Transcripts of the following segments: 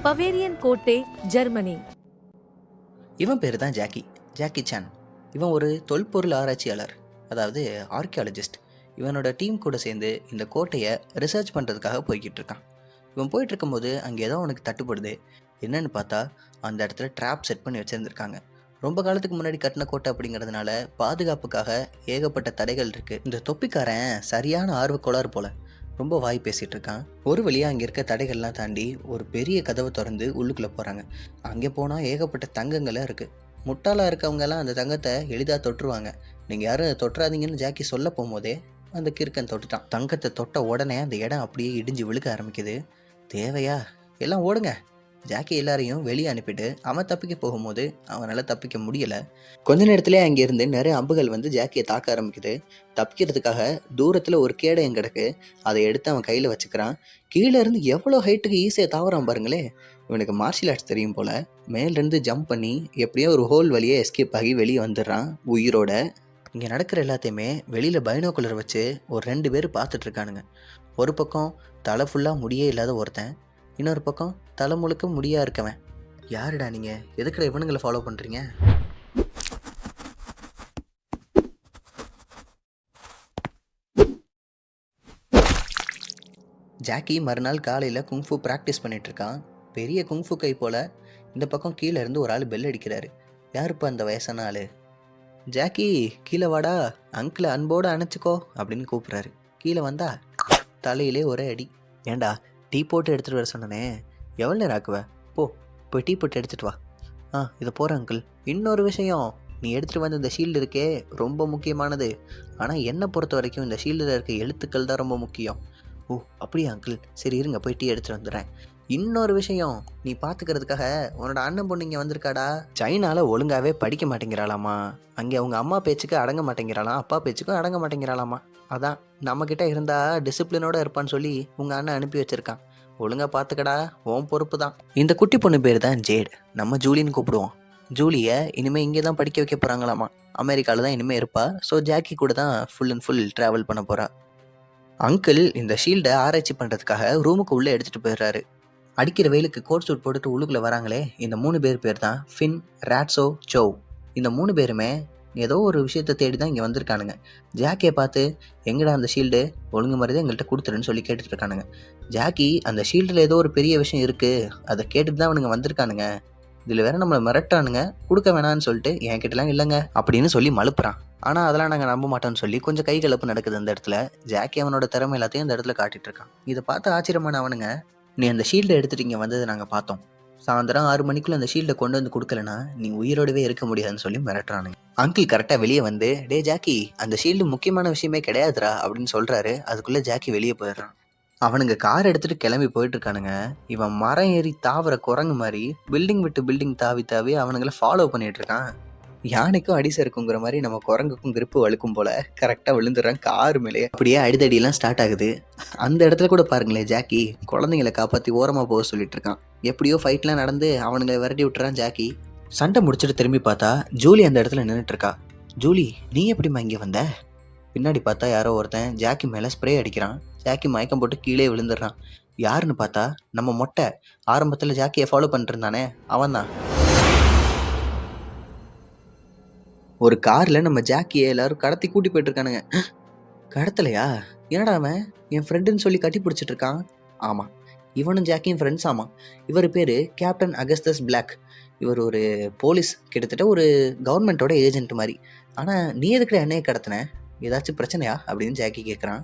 Bavarian கோட்டை, Germany. இவன் பேர் தான் ஜாக்கி சான். இவன் ஒரு தொல்பொருள் ஆராய்ச்சியாளர், அதாவது ஆர்கியாலஜிஸ்ட். இவனோட டீம் கூட சேர்ந்து இந்த கோட்டையை ரிசர்ச் பண்ணுறதுக்காக போய்கிட்டு இருக்கான். இவன் போயிட்டு இருக்கும்போது அங்கே ஏதோ அவனுக்கு தட்டுப்படுது. என்னன்னு பார்த்தா அந்த இடத்துல ட்ராப் செட் பண்ணி வச்சுருந்துருக்காங்க. ரொம்ப காலத்துக்கு முன்னாடி கட்டின கோட்டை அப்படிங்கிறதுனால பாதுகாப்புக்காக ஏகப்பட்ட தடைகள் இருக்குது. இந்த தொப்பிக்காரன் சரியான ஆர்வ கோளாறு போல ரொம்ப வாய் பேசிகிட்டு இருக்கான். ஒரு வழியாக அங்கே இருக்க தடைகள்லாம் தாண்டி ஒரு பெரிய கதவை திறந்து உள்ளுக்குள்ளே போகிறாங்க. அங்கே போனால் ஏகப்பட்ட தங்கங்களாக இருக்குது. முட்டாளாக இருக்கவங்கெல்லாம் அந்த தங்கத்தை எளிதாக தொட்டுருவாங்க. நீங்கள் யாரும் அதை தொட்டுறாதீங்கன்னு ஜாக்கி சொல்ல போகும்போதே அந்த கிறுக்கன் தொட்டுட்டான். தங்கத்தை தொட்ட உடனே அந்த இடம் அப்படியே இடிஞ்சு விழுக ஆரம்பிக்குது. தேவையா, எல்லாம் ஓடுங்க. ஜாக்கி எல்லாரையும் வெளியே அனுப்பிட்டு அவன் தப்பிக்க போகும்போது அவனால் தப்பிக்க முடியலை. கொஞ்ச நேரத்துலேயே அங்கேருந்து நிறைய அம்புகள் வந்து ஜாக்கியை தாக்க ஆரம்பிக்குது. தப்பிக்கிறதுக்காக தூரத்தில் ஒரு கேடயம் கிடக்கு. அதை எடுத்து அவன் கையில் வச்சுக்கிறான். கீழே இருந்து எவ்வளோ ஹைட்டுக்கு ஈஸியாக தாவறான் பாருங்களே. இவனுக்கு மார்ஷியல் ஆர்ட்ஸ் தெரியும் போல். மேலேருந்து ஜம்ப் பண்ணி எப்படியோ ஒரு ஹோல் வழியே எஸ்கேப் ஆகி வெளியே வந்துடுறான் உயிரோட. இங்கே நடக்கிற எல்லாத்தையுமே வெளியில் பைனோகுலர் வச்சு ஒரு 2 பேர் பார்த்துட்ருக்கானுங்க. ஒரு பக்கம் தலை ஃபுல்லாக முடியே இல்லாத ஒருத்தன், இன்னொரு பக்கம் தலை முழுக்க முடியாக இருக்கவன். யாருடா நீங்கள்? எதுக்குடா இவனுங்களை ஃபாலோ பண்ணுறீங்க? ஜாக்கி மறுநாள் காலையில் குங்ஃபு ப்ராக்டிஸ் பண்ணிகிட்ருக்கான். பெரிய குங்ஃபு கை போல் இந்த பக்கம் கீழே இருந்து ஒரு ஆள் பெல் அடிக்கிறாரு. யாருப்பா அந்த வயசான ஆள்? ஜாக்கி கீழே வாடா, அங்கிளை அன்போடு அணைச்சிக்கோ அப்படின்னு கூப்பிட்றாரு. கீழே வந்தா தலையிலே ஒரே அடி. ஏண்டா டீ போட்டு எடுத்துகிட்டு வர சொன்னனே, எவ்வளோ நேரம் ஆக்குவ? போய் டீ போட்டு எடுத்துகிட்டு வா. இதை போகிற அங்கிள். இன்னொரு விஷயம், நீ எடுத்துகிட்டு வந்த இந்த ஷீல்டு இருக்கே ரொம்ப முக்கியமானது. ஆனால் என்னை பொறுத்த வரைக்கும் இந்த ஷீல்டில் இருக்க எழுத்துக்கள் தான் ரொம்ப முக்கியம். ஓ அப்படியா அங்கிள், சரி இருங்க போய் டீ எடுத்துகிட்டு வந்துடுறேன். இன்னொரு விஷயம், நீ பார்த்துக்கிறதுக்காக உன்னோட அண்ணன் பொண்ணு இங்கே வந்திருக்காடா. சைனாவில் ஒழுங்காகவே படிக்க மாட்டேங்கிறாளாமா. அங்கே அவங்க அம்மா பேச்சுக்கு அடங்க மாட்டேங்கிறாளாம், அப்பா பேச்சுக்கும் அடங்க மாட்டேங்கிறாளாமா. அதான் நம்மக்கிட்ட இருந்தால் டிசிப்ளினோடு இருப்பான்னு சொல்லி உங்கள் அண்ணன் அனுப்பி வச்சுருக்கான். ஒழுங்காக பார்த்துக்கடா, உன் பொறுப்பு தான். இந்த குட்டி பொண்ணு பேர் தான் ஜேட். நம்ம ஜூலின்னு கூப்பிடுவோம். ஜூலியை இனிமேல் இங்கே தான் படிக்க வைக்க போகிறாங்களாமா. அமெரிக்காவில் தான் இனிமேல் இருப்பா. ஸோ ஜாக்கி கூட தான் ஃபுல் அண்ட் ஃபுல் ட்ராவல் பண்ண போகிறா. அங்கிள் இந்த ஷீல்டை ஆராய்ச்சி பண்ணுறதுக்காக ரூமுக்கு உள்ளே எடுத்துகிட்டு போயிடுறாரு. அடிக்கிற வெயிலுக்கு கோட் சூட் போட்டுட்டு உள்ளுக்குள்ளே வராங்களே, இந்த 3 பேர் தான் ஃபின், ராட்ஸோ, சோ. இந்த 3 பேருமே ஏதோ ஒரு விஷயத்தை தேடி தான் இங்கே வந்திருக்கானுங்க. ஜாக்கியை பார்த்து எங்கடா அந்த ஷீல்டு, ஒழுங்கு மாதிரி தான் எங்கள்கிட்ட கொடுத்துருன்னு சொல்லி கேட்டுட்டு இருக்கானுங்க. ஜாக்கி அந்த ஷீல்டில் ஏதோ ஒரு பெரிய விஷயம் இருக்குது, அதை கேட்டுட்டு தான் அவனுங்க வந்திருக்கானுங்க. இதில் வேற நம்மளை மிரட்டானுங்க, கொடுக்க வேணான்னு சொல்லிட்டு என்கிட்டலாம் இல்லைங்க அப்படின்னு சொல்லி மழுப்புறான். ஆனால் அதெல்லாம் நாங்கள் நம்ப மாட்டோம்னு சொல்லி கொஞ்சம் கை கலப்பு நடக்குது அந்த இடத்துல. ஜாக்கி அவனோட திறமை எல்லாத்தையும் அந்த இடத்துல காட்டிட்டு இருக்கான். இதை பார்த்து ஆச்சரியமான அவனுங்க, நீ அந்த ஷீல்டை எடுத்துகிட்டு இங்கே வந்ததை நாங்கள் பார்த்தோம். சாயந்தரம் 6 மணிக்குள்ளே அந்த ஷீல்டை கொண்டு வந்து கொடுக்கலனா நீ உயிரோடவே இருக்க முடியாதுன்னு சொல்லி மிரட்டுறானுங்க. அங்கிள் கரெக்டாக வெளியே வந்து, டே ஜாக்கி அந்த ஷீல்டு முக்கியமான விஷயமே கிடையாதுரா அப்படின்னு சொல்கிறாரு. அதுக்குள்ளே ஜாக்கி வெளியே போயிடுறான். அவனுங்க கார் எடுத்துகிட்டு கிளம்பி போயிட்டுருக்கானுங்க. இவன் மரம் ஏறி தாவர குரங்கு மாதிரி பில்டிங் விட்டு பில்டிங் தாவி தாவி அவனுங்களை ஃபாலோ பண்ணிகிட்ருக்கான். யானைக்கும் அடிசருக்குங்கிற மாதிரி நம்ம குரங்குக்கும் கிரிப்பு வழுக்கும் போல் கரெக்டாக விழுந்துடுறான் கார் மேலே. அப்படியே அடிதடியெல்லாம் ஸ்டார்ட் ஆகுது. அந்த இடத்துல கூட பாருங்களேன், ஜாக்கி குழந்தைங்களை காப்பாற்றி ஓரமாக போக சொல்லிட்டு இருக்கான். எப்படியோ ஃபைட்லாம் நடந்து அவனுங்களை விரட்டி விட்டுறான் ஜாக்கி. சண்டை முடிச்சுட்டு திரும்பி பார்த்தா ஜூலி அந்த இடத்துல நின்றுட்டு இருக்கா. ஜூலி நீ எப்படிம்மா இங்கே வந்த? பின்னாடி பார்த்தா யாரோ ஒருத்தன் ஜாக்கி மேலே ஸ்ப்ரே அடிக்கிறான். ஜாக்கி மயக்கம் போட்டு கீழே விழுந்துடுறான். யாருன்னு பார்த்தா நம்ம மொட்டை, ஆரம்பத்தில் ஜாக்கியை ஃபாலோ பண்ணிட்டு இருந்தானே அவன் தான். ஒரு காரில் நம்ம ஜாக்கியை எல்லாரும் கடத்தி கூட்டி போயிட்டு இருக்கானுங்க. கடத்தலையா? என்னடா அவன் என் ஃப்ரெண்டுன்னு சொல்லி கட்டி பிடிச்சிட்டு இருக்கான். ஆமாம், இவனும் ஜாக்கியும் ஃப்ரெண்ட்ஸ். ஆமாம், இவர் பேர் கேப்டன் அகஸ்டஸ் பிளாக். இவர் ஒரு போலீஸ், கிட்டத்தட்ட ஒரு கவர்மெண்ட்டோட ஏஜென்ட் மாதிரி. ஆனால் நீ எதுக்குற என்னையை கடத்தின? ஏதாச்சும் பிரச்சனையா அப்படின்னு ஜாக்கி கேட்குறான்.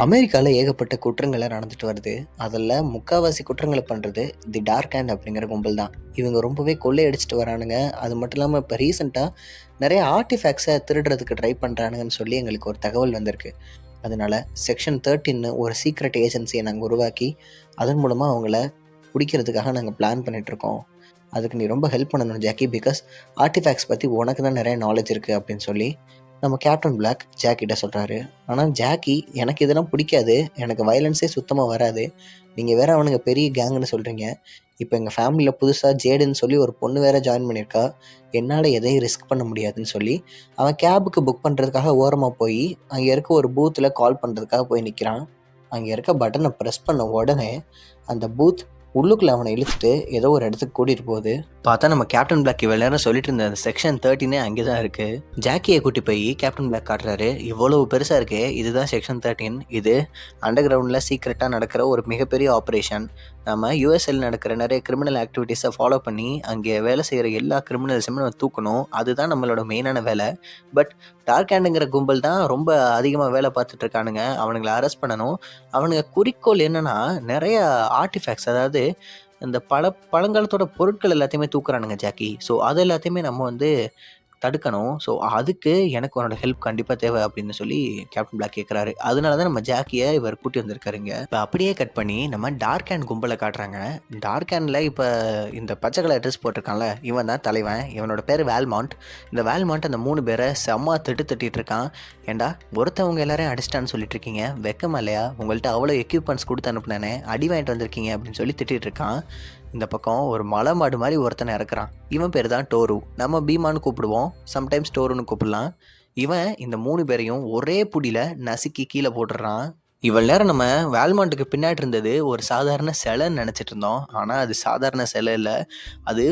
அமெரிக்காவில் ஏகப்பட்ட குற்றங்களை நடந்துட்டு வருது. அதில் முக்கால்வாசி குற்றங்களை பண்ணுறது தி டார்க் ஹேண்ட் அப்படிங்கிற கும்பல் தான். இவங்க ரொம்பவே கொள்ளையடிச்சிட்டு வரானுங்க. அது மட்டும் இல்லாமல் இப்போ ரீசெண்டாக நிறைய ஆர்டிஃபேக்ட்ஸை திருடுறதுக்கு ட்ரை பண்ணுறானுங்கன்னு சொல்லி எங்களுக்கு ஒரு தகவல் வந்திருக்கு. அதனால் செக்ஷன் 13 ஒரு சீக்ரெட் ஏஜென்சியை நாங்கள் உருவாக்கி அதன் மூலமாக அவங்கள பிடிக்கிறதுக்காக நாங்கள் பிளான் பண்ணிகிட்ருக்கோம். அதுக்கு நீ ரொம்ப ஹெல்ப் பண்ணணும் ஜாக்கி, பிகாஸ் ஆர்டிஃபேக்ட்ஸ் பற்றி உனக்கு தான் நிறைய நாலேஜ் இருக்குது அப்படின்னு சொல்லி நம்ம கேப்டன் பிளாக் ஜாக்கிட்ட சொல்கிறாரு. ஆனால் ஜாக்கி எனக்கு இதெல்லாம் பிடிக்காது, எனக்கு வயலன்ஸே சுத்தமாக வராது, நீங்கள் வேறு அவனுங்க பெரிய கேங்குன்னு சொல்கிறீங்க. இப்போ எங்கள் ஃபேமிலியில் புதுசாக ஜேடுன்னு சொல்லி ஒரு பொண்ணு வேறு ஜாயின் பண்ணியிருக்கா, என்னால் எதையும் ரிஸ்க் பண்ண முடியாதுன்னு சொல்லி அவன் கேபுக்கு புக் பண்ணுறதுக்காக ஓரமாக போய் அங்கே இருக்க ஒரு பூத்தில் கால் பண்ணுறதுக்காக போய் நிற்கிறான். அங்கே இருக்க பட்டனை ப்ரெஸ் பண்ண உடனே அந்த பூத் உள்ளுக்குள்ள அவனை இழுத்துட்டு ஏதோ ஒரு இடத்துக்கு கூட்டிட்டு போகுது. பார்த்தா நம்ம கேப்டன் பிளாக் இவ்வளவு நேரம் சொல்லிட்டு இருந்த அந்த செக்ஷன் 13 அங்கே தான் இருக்கு. ஜாக்கியை கூட்டி போய் கேப்டன் பிளாக் காட்டுறாரு. இவ்வளவு பெருசா இருக்கு, இதுதான் செக்ஷன் 13. இது அண்டர் கிரவுண்ட்ல சீக்கிரட்டா நடக்கிற ஒரு மிகப்பெரிய ஆப்ரேஷன். நம்ம யூஎஸ்எல் நடக்கிற நிறைய கிரிமினல் ஆக்டிவிட்டீஸை ஃபாலோ பண்ணி அங்கே வேலை செய்கிற எல்லா கிரிமினல்ஸுமே நம்ம தூக்கணும். அதுதான் நம்மளோட மெயினான வேலை. பட் டார்க் ஹேண்டுங்கிற கும்பல் தான் ரொம்ப அதிகமாக வேலை பார்த்துட்டு இருக்கானுங்க. அவனுங்களை அரெஸ்ட் பண்ணணும். அவனுங்க குறிக்கோள் என்னன்னா நிறைய ஆர்டிஃபேக்ட்ஸ், அதாவது இந்த பழங்காலத்தோட பொருட்கள் எல்லாத்தையுமே தூக்குறானுங்க ஜாக்கி. ஸோ அது எல்லாத்தையுமே நம்ம வந்து தடுக்கணும். ஸோ அதுக்கு எனக்கு உன்னோட ஹெல்ப் கண்டிப்பாக தேவை அப்படின்னு சொல்லி கேப்டன் பிளாக் கேட்குறாரு. அதனால தான் நம்ம ஜாக்கியை இவர் கூட்டி வந்திருக்காருங்க. இப்போ அப்படியே கட் பண்ணி நம்ம டார்க் ஹேண்ட் கும்பலை காட்டுறாங்க. டார்க் ஹேண்டில் இப்போ இந்த பச்சை கலர் ட்ரெஸ் போட்டிருக்கான்ல, இவன் தான் தலைவன். இவனோட பேர் வேல்மாண்ட். இந்த வேல்மாண்ட் அந்த 3 பேரை செம்ம திட்டிட்டு இருக்கான். ஏண்டா ஒருத்தவங்க எல்லாரையும் அடிச்சிட்டான்னு சொல்லிட்டு இருக்கீங்க, வெக்கமா இல்லையா? உங்கள்கிட்ட அவ்வளோ எக்யூப்மெண்ட்ஸ் கொடுத்து அனுப்புனானே, அடி வாங்கிட்டு வந்திருக்கீங்க அப்படின்னு சொல்லி திட்டிட்டு இருக்கான். இந்த பக்கம் ஒரு மலை மாடு மாதிரி ஒருத்தனை இறக்குறான். இவன் பேர் தான் டோரு. நம்ம பீமான்னு கூப்பிடுவோம், சம்டைம்ஸ் டோருன்னு கூப்பிடலாம். இவன் இந்த 3 பேரையும் ஒரே புடியில நசுக்கி கீழே போட்டுடுறான். இவ்வளவு நேரம் நம்ம வேல்மாண்ட்டுக்கு பின்னாடி இருந்தது ஒரு சாதாரண சிலைன்னு நினச்சிட்டு இருந்தோம். ஆனால் அது சாதாரண சிலை இல்லை, அது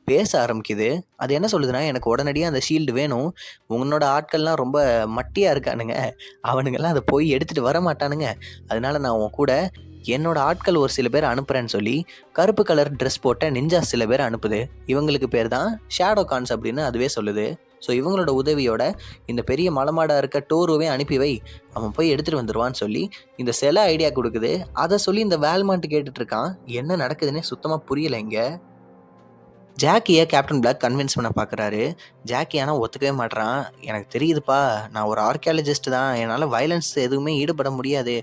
பேச ஆரம்பிக்குது. அது என்ன சொல்லுதுன்னா, எனக்கு உடனடியாக அந்த ஷீல்டு வேணும், உன்னோட ஆட்கள்லாம் ரொம்ப மட்டியாக இருக்கானுங்க, அவனுங்கெல்லாம் அதை போய் எடுத்துகிட்டு வர மாட்டானுங்க, அதனால நான் உன் கூட என்னோட ஆட்கள் ஒரு சில பேர் அனுப்புகிறேன்னு சொல்லி கருப்பு கலர் ட்ரெஸ் போட்ட நிஞ்சா சில பேர் அனுப்புது. இவங்களுக்கு பேர் தான் ஷேடோ கான்ஸ் அப்படின்னு அதுவே சொல்லுது. ஸோ இவங்களோட உதவியோட இந்த பெரிய மலமாடாக இருக்க டோருவே அனுப்பி வை, அவன் போய் எடுத்துகிட்டு வந்துடுவான்னு சொல்லி இந்த சில ஐடியா கொடுக்குது. அதை சொல்லி இந்த வேல்மாண்ட் கேட்டுட்டு இருக்கான். என்ன நடக்குதுன்னே சுத்தமாக புரியலை இங்கே. ஜாக்கியை கேப்டன் பிளாக் கன்வின்ஸ் பண்ண பார்க்குறாரு. ஜாக்கி ஆனால் ஒத்துக்கவே மாட்றான். எனக்கு தெரியுதுப்பா, நான் ஒரு ஆர்கியாலஜிஸ்ட் தான், என்னால் வயலன்ஸ் எதுவுமே ஈடுபட முடியாது.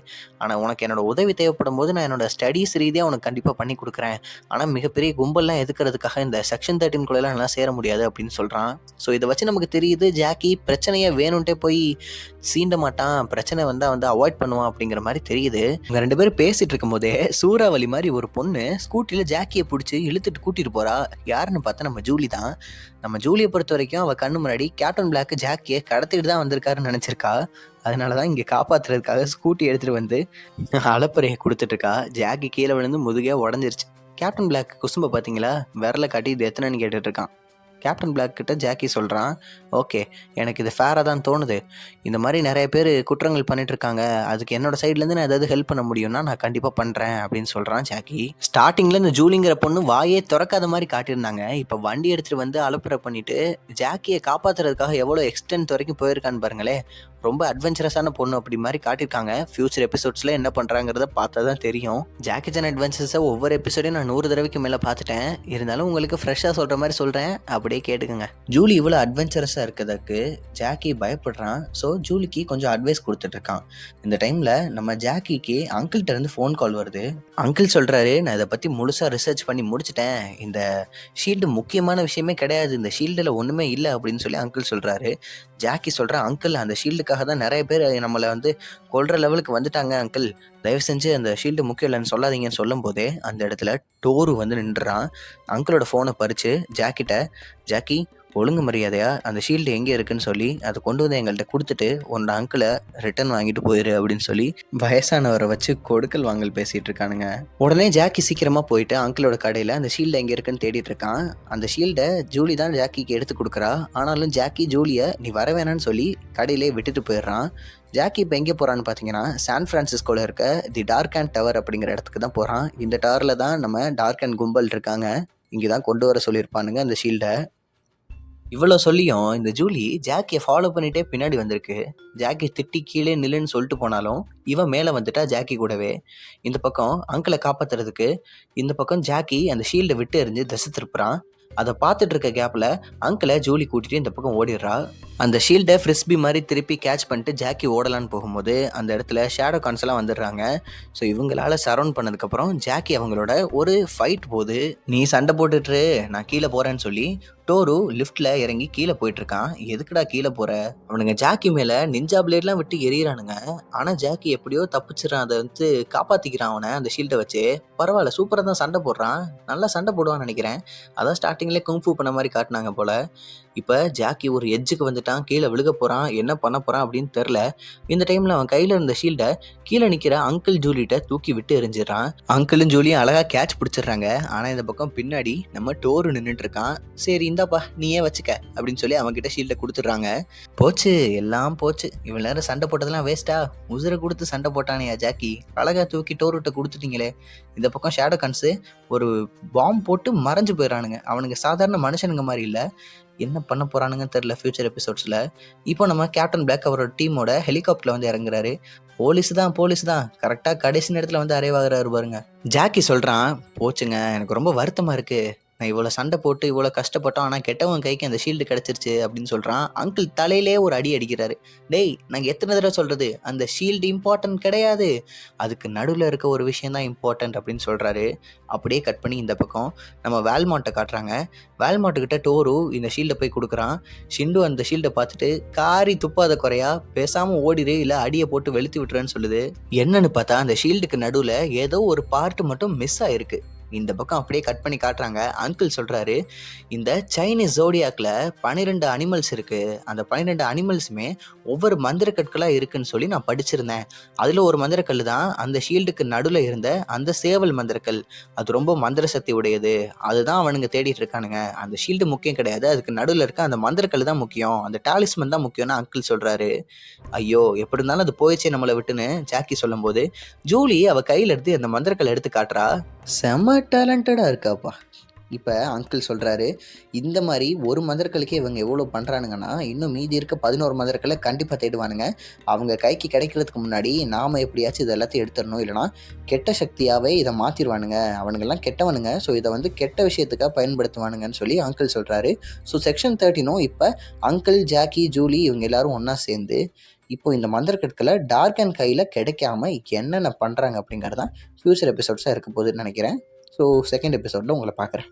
ஆனால் உனக்கு என்னோட உதவி தேவைப்படும் போது நான் என்னோட ஸ்டடீஸ் ரீதியாக உனக்கு கண்டிப்பாக பண்ணி கொடுக்குறேன். ஆனால் மிகப்பெரிய கும்பல்லாம் எதுக்கிறதுக்காக இந்த செக்ஷன் 13 எல்லாம் சேர முடியாது அப்படின்னு சொல்கிறான். ஸோ இதை வச்சு நமக்கு தெரியுது ஜாக்கி பிரச்சனையை வேணும்ட்டே போய் சீண்ட மாட்டான், பிரச்சனை வந்து அவாய்ட் பண்ணுவான் அப்படிங்கிற மாதிரி தெரியுது. இவங்க 2 பேரும் பேசிட்டு இருக்கும் போதே சூறாவளி மாதிரி ஒரு பொண்ணு ஸ்கூட்டியில் ஜாக்கியை பிடிச்சி இழுத்துட்டு கூட்டிட்டு போறா. யாருன்னு பார்த்தா நம்ம ஜூலி தான். நம்ம ஜூலியை பொறுத்த வரைக்கும் அவள் கண்ணு முன்னாடி கேப்டன் பிளாக் ஜாக்கியை கடத்திட்டு தான் வந்திருக்காருன்னு நினச்சிருக்கா. அதனால தான் இங்கே காப்பாற்றுறதுக்காக ஸ்கூட்டி எடுத்துகிட்டு வந்து அலப்பறையை கொடுத்துட்டு இருக்கா. ஜாக்கி கீழே விழுந்து முதுகே உடஞ்சிருச்சு. கேப்டன் பிளாக் குசும்பை பார்த்தீங்களா, விரலை காட்டி இது எத்தனைன்னு கேட்டுட்டு இருக்கான். கேப்டன் பிளாக் கிட்ட ஜாக்கி சொல்கிறான், ஓகே எனக்கு இது ஃபேராக தான் தோணுது, இந்த மாதிரி நிறைய பேர் குற்றங்கள் பண்ணிட்டு இருக்காங்க, அதுக்கு என்னோட சைட்லேருந்து நான் ஏதாவது ஹெல்ப் பண்ண முடியும்னா நான் கண்டிப்பாக பண்ணுறேன் அப்படின்னு சொல்கிறான் ஜாக்கி. ஸ்டார்டிங்கில் இந்த ஜூலிங்கிற பொண்ணு வாயே திறக்காத மாதிரி காட்டியிருந்தாங்க. இப்போ வண்டி எடுத்துகிட்டு வந்து அலப்புற பண்ணிட்டு ஜாக்கியை காப்பாற்றுறதுக்காக எவ்வளோ எக்ஸ்டென்ட் வரைக்கும் போயிருக்கான்னு பாருங்களேன். ரொம்ப அட்வென்ச்சரஸான பொண்ணு அப்படி மாதிரி காட்டியிருக்காங்க. ஃபியூச்சர் எபிசோட்ஸில் என்ன பண்ணுறாங்கிறத பார்த்தா தான் தெரியும். ஜாக்கி சான் அட்வென்ச்சர்ஸை ஒவ்வொரு எபிசோடையும் நான் 100 தடவைக்கு மேலே பார்த்துட்டேன். இருந்தாலும் உங்களுக்கு ஃப்ரெஷ்ஷாக சொல்கிற மாதிரி சொல்கிறேன், அப்படியே கேட்டுக்கோங்க. ஜூலி இவ்வளோ அட்வென்ச்சரஸாக இருக்கிறதுக்கு ஜாக்கி பயப்படுறான். ஸோ ஜூலிக்கு கொஞ்சம் அட்வைஸ் கொடுத்துட்ருக்கான். இந்த டைமில் நம்ம ஜாக்கிக்கு அங்கிள்கிட்ட இருந்து ஃபோன் கால் வருது. அங்கிள் சொல்கிறாரு, நான் இதை பற்றி முழுசாக ரிசர்ச் பண்ணி முடிச்சிட்டேன், இந்த ஷீல்டு முக்கியமான விஷயமே கிடையாது, இந்த ஷீல்டில் ஒன்றுமே இல்லை அப்படின்னு சொல்லி அங்கிள் சொல்கிறாரு. ஜாக்கி சொல்கிறேன், அங்கிள் அந்த ஷீல்டுக்காக தான் நிறைய பேர் நம்மளை கொல்ற லெவலுக்கு வந்துட்டாங்க அங்கிள், தயவு செஞ்சு அந்த ஷீல்டு முக்கியம் இல்லைன்னு சொல்லாதீங்கன்னு சொல்லும் போதே அந்த இடத்துல டோரு நின்றுறான். அங்கிளோட ஃபோனை பறித்து ஜாக்கி ஒழுங்கு மரியாதையா அந்த ஷீல்டு எங்கே இருக்குன்னு சொல்லி அதை கொண்டு வந்து எங்கள்கிட்ட கொடுத்துட்டு உன்னோட அங்கிளை ரிட்டர்ன் வாங்கிட்டு போயிரு அப்படின்னு சொல்லி வயசானவரை வச்சு கொடுக்கல் வாங்கல் பேசிகிட்டு இருக்கானுங்க. உடனே ஜாக்கி சீக்கிரமாக போயிட்டு அங்கிளோட கடையில் அந்த ஷீல்டு எங்கே இருக்குன்னு தேடிட்டு இருக்கான். அந்த ஷீல்டை ஜூலி தான் ஜாக்கிக்கு எடுத்து கொடுக்குறா. ஆனாலும் ஜாக்கி ஜூலியை நீ வர வேணான்னு சொல்லி கடையிலே விட்டுட்டு போயிடுறான். ஜாக்கி இப்போ எங்கே போகிறான்னு பார்த்தீங்கன்னா, சான் ஃப்ரான்சிஸ்கோவில் இருக்க தி டார்க் அண்ட் டவர் அப்படிங்கிற இடத்துக்கு தான் போகிறான். இந்த டவரில் தான் நம்ம டார்க் அண்ட் கும்பல் இருக்காங்க, இங்கே தான் கொண்டு வர சொல்லியிருப்பானுங்க அந்த ஷீல்டை. இவ்வளோ சொல்லியும் இந்த ஜூலி ஜாக்கியை ஃபாலோ பண்ணிட்டே பின்னாடி வந்திருக்கு. ஜாக்கி திட்டி கீழே நில்லுன்னு சொல்லிட்டு போனாலும் இவன் மேலே வந்துட்டா ஜாக்கி கூடவே. இந்த பக்கம் அங்கிளை காப்பாற்றுறதுக்கு இந்த பக்கம் ஜாக்கி அந்த ஷீல்டை விட்டு எறிஞ்சு திசை திருப்புறான். அதை பார்த்துட்டு இருக்க கேப்பில் அங்கிளை ஜூலி கூட்டிகிட்டு இந்த பக்கம் ஓடிடுறா. அந்த ஷீல்டை ஃப்ரிஸ்பி மாதிரி திருப்பி கேட்ச் பண்ணிட்டு ஜாக்கி ஓடலான்னு போகும்போது அந்த இடத்துல ஷேடோ கான்ஸ் எல்லாம் வந்துடுறாங்க. ஸோ இவங்களால சரௌண்ட் பண்ணதுக்கப்புறம் ஜாக்கி அவங்களோட ஒரு ஃபைட் போது, நீ சண்டை போட்டுட்டு நான் கீழே போகிறேன்னு சொல்லி டோரு லிஃப்ட்டில் இறங்கி கீழே போயிட்டுருக்கான். எதுக்குடா கீழே போகிற? அவனுங்க ஜாக்கி மேலே நிஞ்சா பிளேட்லாம் விட்டு எறிகிறானுங்க. ஆனால் ஜாக்கி எப்படியோ தப்பிச்சிடறான், அதை காப்பாற்றிக்கிறான் அவனை அந்த ஷீல்டை வச்சு. பரவாயில்ல, சூப்பராக தான் சண்டை போடுறான், நல்லா சண்டை போடுவான்னு நினைக்கிறேன். அதான் ஸ்டார்டிங்லேயே குங்ஃபூ பண்ண மாதிரி காட்டினாங்க போல். இப்போ ஜாக்கி ஒரு எட்ஜுக்கு வந்துட்டான், கீழே விழுக போகிறான், என்ன பண்ண போகிறான் அப்படின்னு தெரில. இந்த டைமில் அவன் கையில் இருந்த ஷீல்டை கீழே நிற்கிற அங்கிள் ஜூலிகிட்ட தூக்கி விட்டு எறிஞ்சிடறான். அங்கிளும் ஜூலியும் அழகாக கேட்ச் பிடிச்சிடுறாங்க. ஆனால் இந்த பக்கம் பின்னாடி நம்ம டோரு நின்றுட்டு இருக்கான். சரி இந்தாப்பா நீயே வச்சுக்க அப்படின்னு சொல்லி அவன்கிட்ட ஷீல்டை கொடுத்துட்றாங்க. போச்சு எல்லாம் போச்சு, இவன் நேரம் சண்டை போட்டதெல்லாம் வேஸ்ட்டா, உசுரை கொடுத்து சண்டை போட்டானேயா ஜாக்கி, அழகாக தூக்கி டோருட்ட கொடுத்துட்டீங்களே. இந்த பக்கம் ஷேடோ கன்ஸு ஒரு பாம்பு போட்டு மறைஞ்சு போயிடறானுங்க. அவனுங்க சாதாரண மனுஷனுங்க மாதிரி இல்லை. என்ன பண்ண போகிறானுங்கன்னு தெரில ஃபியூச்சர் எபிசோட்ஸில். இப்போ நம்ம கேப்டன் பிளாக் அவரோட டீமோட ஹெலிகாப்டரில் வந்து இறங்குறாரு. போலீஸ் தான் கரெக்டாக கடைசி நேரத்தில் வந்து அரைவாகிறாரு பாருங்க. ஜாக்கி சொல்கிறான், போச்சுங்க எனக்கு ரொம்ப வருத்தமாக இருக்குது, நான் இவ்வளோ சண்டை போட்டு இவ்வளோ கஷ்டப்பட்டோம், ஆனால் கெட்டவன் கைக்கு அந்த ஷீல்டு கிடச்சிருச்சு அப்படின்னு சொல்கிறான். அங்கிள் தலையிலே ஒரு அடி அடிக்கிறாரு. டேய் நாங்கள் எத்தனை தடவை சொல்கிறது, அந்த ஷீல்டு இம்பார்ட்டன்ட் கிடையாது, அதுக்கு நடுவில் இருக்க ஒரு விஷயம் தான் இம்பார்ட்டன்ட் அப்படின்னு சொல்கிறாரு. அப்படியே கட் பண்ணி இந்த பக்கம் நம்ம வேல்மார்ட்டை காட்டுறாங்க. வேல்மார்ட்டுக்கிட்ட டோரு இந்த ஷீல்டை போய் கொடுக்குறான். ஷிண்டு அந்த ஷீல்டை பார்த்துட்டு காரி துப்பாத குறையா பேசாமல் ஓடிடு, இல்லை அடியை போட்டு வெளுத்து விட்டுறேன்னு சொல்லுது. என்னன்னு பார்த்தா அந்த ஷீல்டுக்கு நடுவில் ஏதோ ஒரு பார்ட் மட்டும் மிஸ் ஆயிருக்கு. இந்த பக்கம் அப்படியே கட் பண்ணி காட்டுறாங்க. அங்கிள் சொல்கிறாரு, இந்த சைனீஸ் ஜோடியாக்கில் 12 அனிமல்ஸ் இருக்குது, அந்த 12 அனிமல்ஸுமே ஒவ்வொரு மந்திரக்கற்களாக இருக்குன்னு சொல்லி நான் படிச்சிருந்தேன். அதில் ஒரு மந்திரக்கல் தான் அந்த ஷீல்டுக்கு நடுவில் இருந்த அந்த சேவல் மந்திரக்கல். அது ரொம்ப மந்திர சக்தி உடையது, அதுதான் அவனுங்க தேடிட்டு இருக்கானுங்க. அந்த ஷீல்டு முக்கியம் கிடையாது, அதுக்கு நடுவில் இருக்க அந்த மந்திரக்கல் தான் முக்கியம், அந்த டாலிஸ்மன் தான் முக்கியம்னு அங்கிள் சொல்கிறாரு. ஐயோ எப்படி இருந்தாலும் அது போயிடுச்சே நம்மளை விட்டுன்னு ஜாக்கி சொல்லும்போது ஜூலி அவள் கையில் எடுத்து அந்த மந்திரக்கல் எடுத்து காட்டுறா. செம்ம டேலண்டடாக இருக்காப்பா. இப்போ அங்கிள் சொல்கிறாரு, இந்த மாதிரி ஒரு மந்திரக்கலுக்கே இவங்க எவ்வளோ பண்ணுறானுங்கன்னா இன்னும் மீதி இருக்க 11 மந்திரக்கலை கண்டிப்பாக தேடுவானுங்க. அவங்க கைக்கு கிடைக்கிறதுக்கு முன்னாடி நாம் எப்படியாச்சும் இது எல்லாத்தையும் எடுத்துடணும், இல்லைனா கெட்ட சக்தியாகவே இதை மாற்றிடுவானுங்க. அவனுங்கெல்லாம் கெட்டவனுங்க, ஸோ இதை வந்து கெட்ட விஷயத்துக்காக பயன்படுத்துவானுங்கன்னு சொல்லி அங்கிள் சொல்கிறாரு. ஸோ செக்ஷன் 13 இப்போ அங்கிள், ஜாக்கி, ஜூலி இவங்க எல்லாரும் ஒன்றா சேர்ந்து இப்போ இந்த மந்திரக்கற்களை டார்க் அண்ட் கையில் கிடைக்காம என்னென்ன பண்ணுறாங்க அப்படிங்கிறது தான் ஃபியூச்சர் எபிசோட்ஸாக இருக்க போகுதுன்னு நினைக்கிறேன். ஸோ செகண்ட் எபிசோடில் உங்களை பார்க்குறேன்.